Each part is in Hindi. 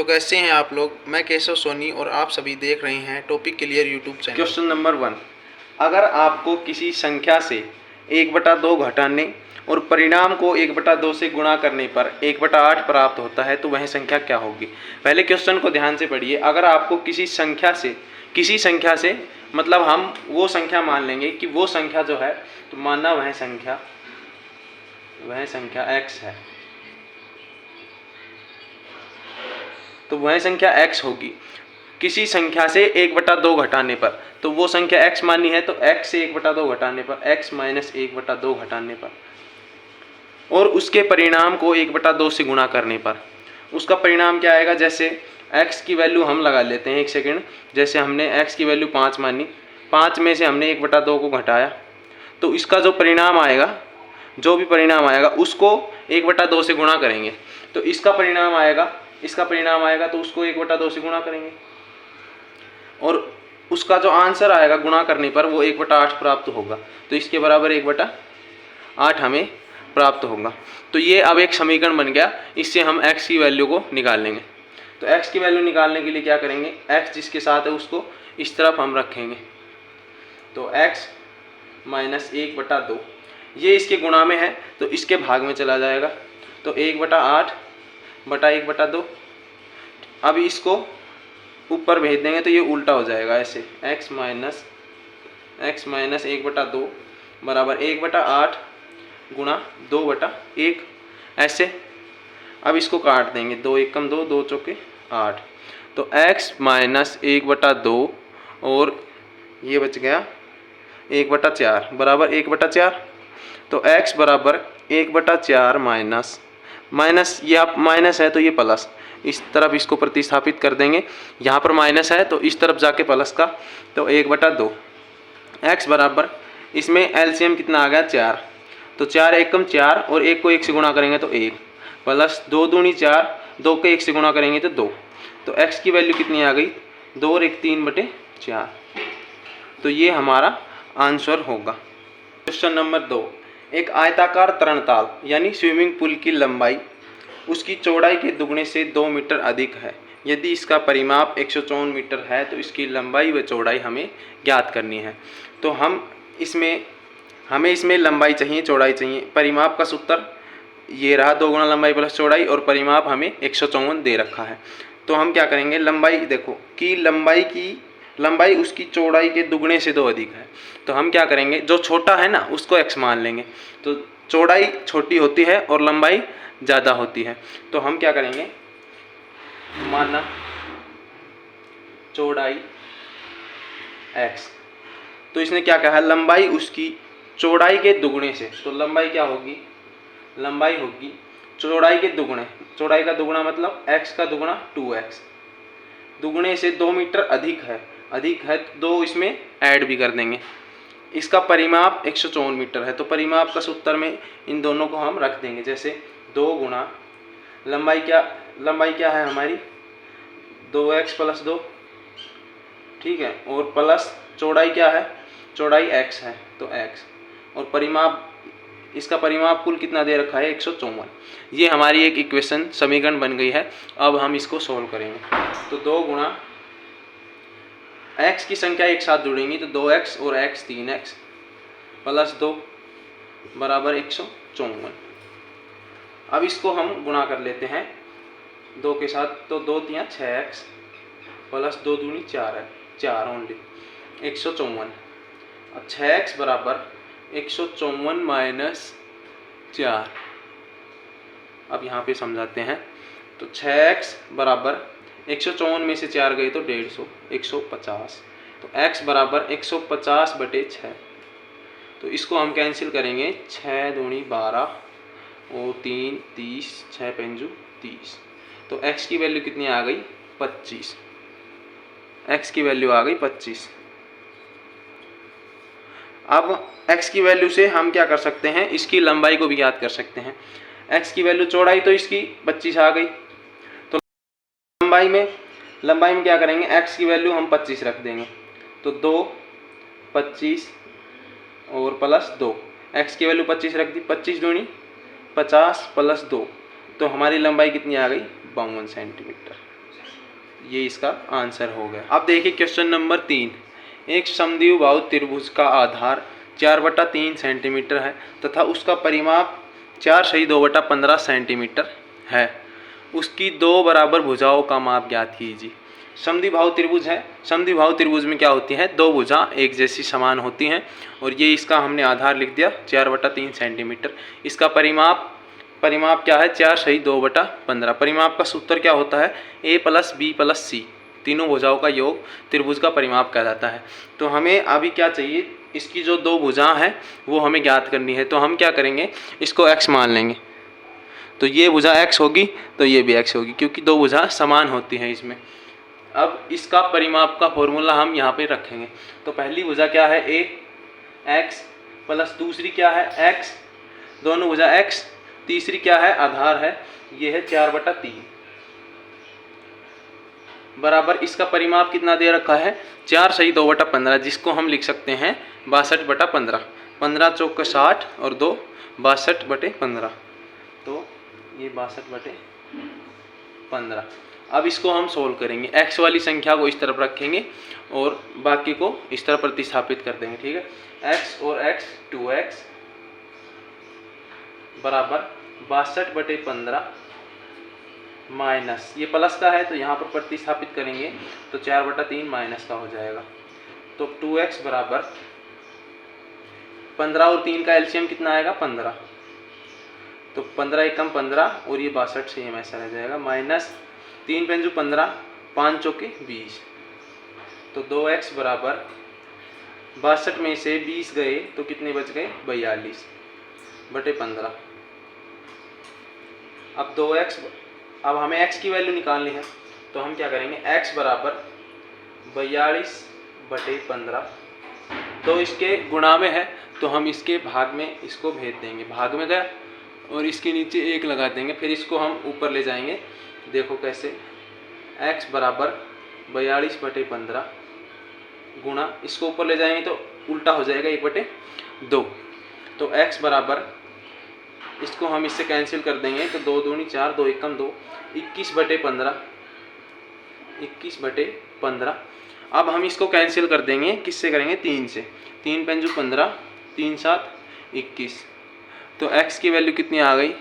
तो कैसे हैं आप लोग। मैं केशव सोनी और आप सभी देख रहे हैं topic clear YouTube channel. Question number 1, अगर आपको किसी संख्या से 1/2 घटाने और परिणाम को 1/2 से गुणा करने पर 1/8 प्राप्त होता है तो वह संख्या क्या होगी। पहले क्वेश्चन को ध्यान से पढ़िए। अगर आपको किसी संख्या से मतलब हम वो संख्या मान लेंगे कि वो संख्या जो है, तो मानना वह संख्या x है, तो वह संख्या x होगी। किसी संख्या से 1/2 घटाने पर, तो वो संख्या x मानी है, तो x से 1/2 घटाने पर, x माइनस 1/2 घटाने पर, और उसके परिणाम को 1/2 से गुणा करने पर उसका परिणाम क्या आएगा। जैसे x की वैल्यू हम लगा लेते हैं, एक सेकेंड। जैसे हमने x की वैल्यू 5 मानी, 5 में से हमने 1/2 को घटाया, तो इसका जो परिणाम आएगा, जो भी परिणाम आएगा उसको 1/2 से गुणा करेंगे, तो इसका परिणाम आएगा तो उसको 1/2 से गुणा करेंगे, और उसका जो आंसर आएगा गुणा करने पर वो 1/8 प्राप्त होगा। तो इसके बराबर 1/8 हमें प्राप्त होगा। तो ये अब एक समीकरण बन गया। इससे हम x की वैल्यू को निकाल लेंगे। तो x की वैल्यू निकालने के लिए क्या करेंगे, x जिसके साथ है उसको इस तरफ हम रखेंगे, तो x माइनस 1/2, ये इसके गुणा में है तो इसके भाग में चला जाएगा, तो 1/8 बटा 1/2। अब इसको ऊपर भेज देंगे तो ये उल्टा हो जाएगा, ऐसे x माइनस 1/2 बराबर 1/8 गुणा 2/1, ऐसे। अब इसको काट देंगे, 2 1 कम 2, 2 चौके 8, तो x माइनस 1/2 और ये बच गया 1/4 बराबर 1/4। तो x बराबर 1/4 माइनस ये आप माइनस है तो ये प्लस, इस तरफ इसको प्रतिस्थापित कर देंगे, यहाँ पर माइनस है तो इस तरफ जाके प्लस का, तो 1/2। x बराबर, इसमें एलसीएम कितना आ गया 4, तो 4 1 कम 4 और 1 को 1 से गुणा करेंगे तो 1, प्लस 2 दूनी 4, 2 को 1 से गुणा करेंगे तो 2। तो x की वैल्यू कितनी आ गई, 2 और 1 3/4। तो ये हमारा आंसर होगा। क्वेश्चन नंबर 2, एक आयताकार तरणताल यानी स्विमिंग पूल की लंबाई उसकी चौड़ाई के दुगने से 2 मीटर अधिक है। यदि इसका परिमाप 154 मीटर है तो इसकी लंबाई व चौड़ाई हमें ज्ञात करनी है। तो हमें इसमें लंबाई चाहिए, चौड़ाई चाहिए। परिमाप का सूत्र ये रहा, 2 गुना लंबाई प्लस चौड़ाई, और परिमाप हमें 154 दे रखा है। तो हम क्या करेंगे, लंबाई देखो कि लंबाई उसकी चौड़ाई के दुगने से 2 अधिक है, तो हम क्या करेंगे, जो छोटा है ना उसको x मान लेंगे। तो चौड़ाई छोटी होती है और लंबाई ज़्यादा होती है, तो हम क्या करेंगे, मानना चौड़ाई x, तो इसने क्या कहा, लंबाई उसकी चौड़ाई के दुगने से, तो लंबाई क्या होगी, लंबाई होगी चौड़ाई के दुगने। चौड़ाई का दुगना मतलब x का दुगना 2x, दुगने से 2 मीटर अधिक है तो 2 इसमें ऐड भी कर देंगे। इसका परिमाप 154 मीटर है, तो परिमाप का सूत्र में इन दोनों को हम रख देंगे। जैसे 2 गुना लंबाई क्या है हमारी, 2x प्लस 2, ठीक है, और प्लस चौड़ाई क्या है, चौड़ाई x है तो x, और परिमाप, इसका परिमाप कुल कितना दे रखा है 154। ये हमारी एक इक्वेशन समीकरण बन गई है। अब हम इसको सोल्व करेंगे, तो 2 गुना x की संख्या एक साथ जुड़ेंगी तो 2x और x 3x प्लस 2 बराबर 154। अब इसको हम गुणा कर लेते हैं 2 के साथ, तो 2 3 6x प्लस 2 दूनी 4 ओनली 154। अब 6x बराबर 154 माइनस 4। अब यहाँ पे समझाते हैं, तो 6x बराबर 154 में से 4 गए तो 150, 150, तो x बराबर 150/6। तो इसको हम कैंसिल करेंगे, 6 दूनी 12 और 3 30, 6 पंजू 30, तो x की वैल्यू कितनी आ गई 25, x की वैल्यू आ गई 25। अब x की वैल्यू से हम क्या कर सकते हैं, इसकी लंबाई को भी ज्ञात कर सकते हैं। x की वैल्यू चौड़ाई तो इसकी 25 आ गई, तो लंबाई में क्या करेंगे, x की वैल्यू हम 25 रख देंगे, तो 2 25 और प्लस 2, x की वैल्यू 25 रख दी, 25 दूनी 50 प्लस 2, तो हमारी लंबाई कितनी आ गई 52 सेंटीमीटर। ये इसका आंसर हो गया। अब देखिए क्वेश्चन नंबर 3। एक समद्विबाहु त्रिभुज का आधार 4/3 सेंटीमीटर है तथा उसका परिमाप 4/2/15 सेंटीमीटर है। उसकी दो बराबर भुजाओं का माप ज्ञात कीजिए। समद्विबाहु त्रिभुज है। समद्विबाहु त्रिभुज में क्या होती है, दो भुजा एक जैसी समान होती हैं और ये इसका हमने आधार लिख दिया 4/3 सेंटीमीटर। इसका परिमाप क्या है, 4/2/15। परिमाप का सूत्र क्या होता है, a + b + c, तीनों भुजाओं का योग त्रिभुज का परिमाप कहलाता है। तो हमें अभी क्या चाहिए, इसकी जो दो भुजा हैं वो हमें ज्ञात करनी है। तो हम क्या करेंगे, इसको x मान लेंगे। तो ये भुजा x होगी तो ये भी x होगी, क्योंकि दो भुजा समान होती हैं इसमें। अब इसका परिमाप का फॉर्मूला हम यहाँ पे रखेंगे। तो पहली भुजा क्या है, a x प्लस दूसरी क्या है x, दोनों भुजा x, तीसरी क्या है, आधार है, ये है 4/3 बराबर इसका परिमाप कितना दे रखा है, 4/2/15, जिसको हम लिख सकते हैं 62/15। 15 चौक 60 और 2 62/15, तो ये 62/15। अब इसको हम सोल्व करेंगे। x वाली संख्या को इस तरफ रखेंगे और बाकी को इस तरफ प्रतिस्थापित कर देंगे, ठीक है। x और x 2x बराबर 62/15 माइनस, ये प्लस का है तो यहाँ पर प्रतिस्थापित करेंगे तो 4/3 माइनस का हो जाएगा। तो 2x बराबर 15 और 3 का एलसीएम कितना आएगा, 15। तो 15 एकम 15 और ये 62 सेम ऐसा रह जाएगा, माइनस 3 पंजू 15, 5 चौके 20। तो 2x बराबर 62 में से 20 गए तो कितने बच गए, 42/15। अब 2x, अब हमें x की वैल्यू निकालनी है तो हम क्या करेंगे, x बराबर 42/15। तो इसके गुणा में है तो हम इसके भाग में इसको भेज देंगे, भाग में गया और इसके नीचे 1 लगा देंगे, फिर इसको हम ऊपर ले जाएंगे। देखो कैसे, x बराबर 42/15 गुणा, इसको ऊपर ले जाएंगे तो उल्टा हो जाएगा 1/2। तो x बराबर, इसको हम इससे कैंसिल कर देंगे तो 2 दूनी 4, 2 एकम 2, 21/15, 21/15। अब हम इसको कैंसिल कर देंगे, किससे करेंगे, 3 से। 3 पंजू 15, 3 7 21। तो x की वैल्यू कितनी आ गई,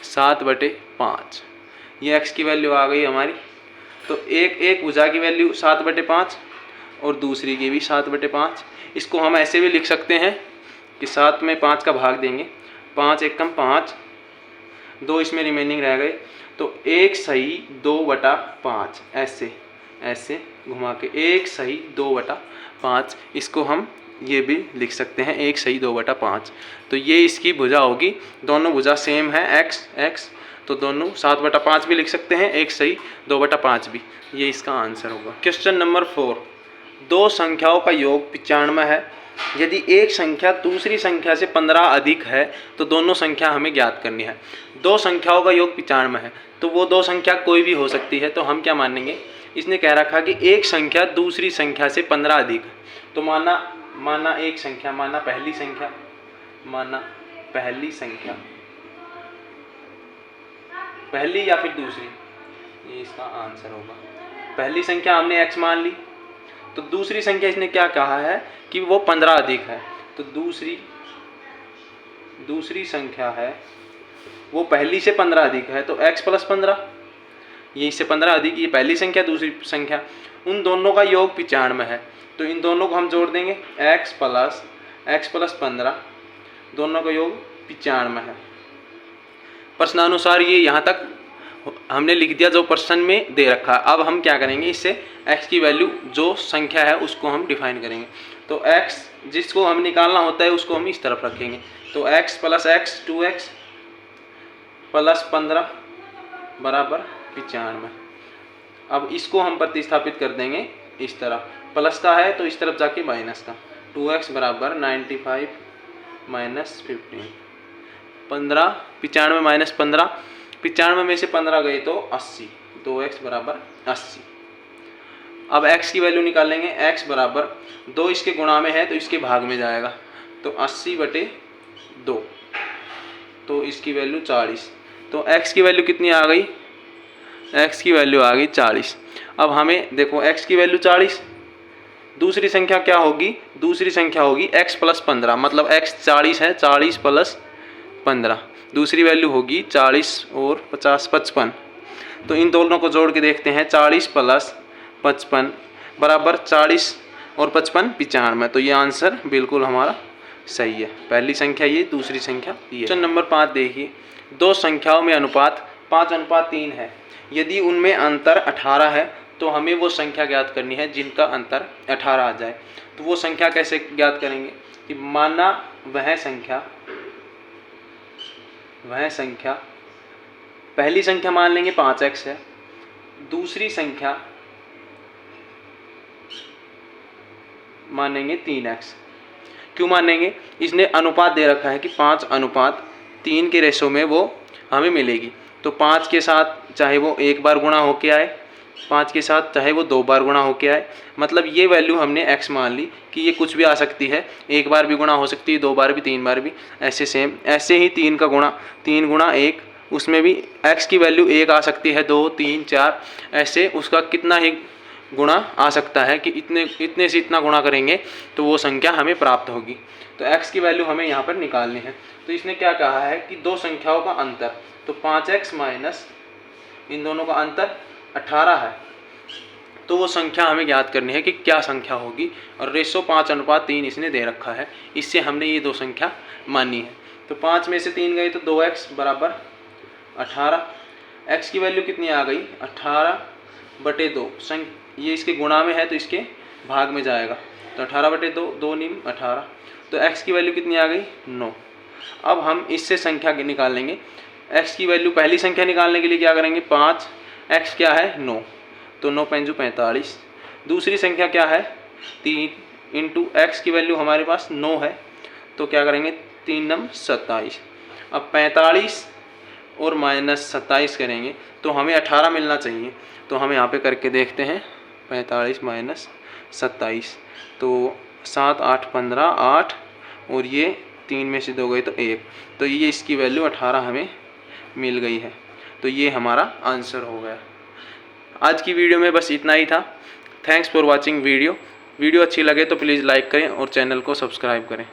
7/5। ये x की वैल्यू आ गई हमारी। तो एक भुजा की वैल्यू 7/5 और दूसरी की भी 7/5। इसको हम ऐसे भी लिख सकते हैं कि 7 में 5 का भाग देंगे, 5 एकम 5, 2 इसमें रिमेनिंग रह गए, तो 1/2/5 ऐसे घुमा के 1/2/5। इसको हम ये भी लिख सकते हैं 1/2/5। तो ये इसकी भुजा होगी, दोनों भुजा सेम है x, तो दोनों 7/5 भी लिख सकते हैं, 1/2/5 भी। ये इसका आंसर होगा। Question number 4। दो संख्याओं का योग 95 है। यदि एक संख्या दूसरी संख्या से 15 अधिक है तो दोनों संख्या हमें ज्ञात करनी है। दो संख्याओं का योग 95 है तो वो दो संख्या कोई भी हो सकती है। तो हम क्या मानेंगे, इसने कह रखा कि एक संख्या दूसरी संख्या से 15 अधिक है। तो माना एक संख्या, माना पहली संख्या, पहली या फिर दूसरी, ये इसका आंसर होगा। पहली संख्या हमने x मान ली, तो दूसरी संख्या इसने क्या कहा है कि वो 15 अधिक है। तो दूसरी संख्या है वो पहली से 15 अधिक है, तो x + 15, ये इससे 15 अधिक, ये पहली संख्या दूसरी संख्या, उन दोनों का योग 95 है। तो इन दोनों को हम जोड़ देंगे, x + 15, दोनों का योग 95 है। प्रश्नानुसार ये यहाँ तक हमने लिख दिया जो प्रश्न में दे रखा है। अब हम क्या करेंगे, इससे x की वैल्यू जो संख्या है उसको हम डिफाइन करेंगे। तो x जिसको हम निकालना होता है उसको हम इस तरफ रखेंगे। तो x + x 2x + 15 बराबर 95। अब इसको हम प्रतिस्थापित कर देंगे इस तरफ, प्लस का है तो इस तरफ जाके माइनस का। 2x बराबर 95 - 15, 15 95 - 15, 95 में से 15 गए तो 80, 2x बराबर 80। अब x की वैल्यू निकालेंगे, x बराबर 2 इसके गुणा में है तो इसके भाग में जाएगा, तो 80/2, तो इसकी वैल्यू 40। तो x की वैल्यू कितनी आ गई, x की वैल्यू आ गई 40। अब हमें देखो x की वैल्यू 40, दूसरी संख्या क्या होगी, दूसरी संख्या होगी x प्लस 15, मतलब x 40 है, 40 प्लस 15, दूसरी वैल्यू होगी 40 और 50 55। तो इन दोनों को जोड़ के देखते हैं, 40 प्लस 55 बराबर 40 और 55 95। तो ये आंसर बिल्कुल हमारा सही है। पहली संख्या ये, दूसरी संख्या ये। क्वेश्चन नंबर 5 देखिए, दो संख्याओं में अनुपात 5:3 है, यदि उनमें अंतर 18 है तो हमें वो संख्या ज्ञात करनी है जिनका अंतर 18 आ जाए। तो वो संख्या कैसे ज्ञात करेंगे कि माना वह संख्या पहली संख्या मान लेंगे 5x है, दूसरी संख्या मानेंगे 3x। क्यों मानेंगे, इसने अनुपात दे रखा है कि 5:3 के रेशो में वो हमें मिलेगी। तो 5 के साथ चाहे वो एक बार गुणा होके आए, 5 के साथ चाहे वो 2 बार गुणा होके आए, मतलब ये वैल्यू हमने x मान ली कि ये कुछ भी आ सकती है, एक बार भी गुणा हो सकती है, 2 बार भी, 3 बार भी, ऐसे सेम। ऐसे ही 3 का गुणा, 3 गुणा 1, उसमें भी x की वैल्यू 1 आ सकती है, 2 3 4, ऐसे उसका कितना ही गुणा आ सकता है कि इतने से इतना गुणा करेंगे तो वो संख्या हमें प्राप्त होगी। तो x की वैल्यू हमें यहाँ पर निकालनी है। तो इसने क्या कहा है कि दो संख्याओं का अंतर, तो 5x माइनस इन दोनों का अंतर 18 है, तो वो संख्या हमें ज्ञात करनी है कि क्या संख्या होगी। और रेशो 5:3 इसने दे रखा है, इससे हमने ये दो संख्या मानी है। तो 5 में से 3 गए तो 2x बराबर 18। x की वैल्यू कितनी आ गई, 18/2। ये इसके गुणा में है तो इसके भाग में जाएगा, तो 18/2, 2 निम 18। तो x की वैल्यू कितनी आ गई, 9। अब हम इससे संख्या निकाल लेंगे। x की वैल्यू, पहली संख्या निकालने के लिए क्या करेंगे, 5, x क्या है 9, तो 9 5 45। दूसरी संख्या क्या है 3 इंटू x की वैल्यू हमारे पास 9 है, तो क्या करेंगे 3 9 27। अब 45 और माइनस 27 करेंगे तो हमें 18 मिलना चाहिए। तो हम यहाँ पे करके देखते हैं, 45 माइनस 27, तो 7 8 15 8, और ये 3 में से 2 गए तो 1, तो ये इसकी वैल्यू 18 हमें मिल गई है। तो ये हमारा आंसर हो गया। आज की वीडियो में बस इतना ही था। थैंक्स फॉर वॉचिंग वीडियो अच्छी लगे तो प्लीज़ लाइक करें और चैनल को सब्सक्राइब करें।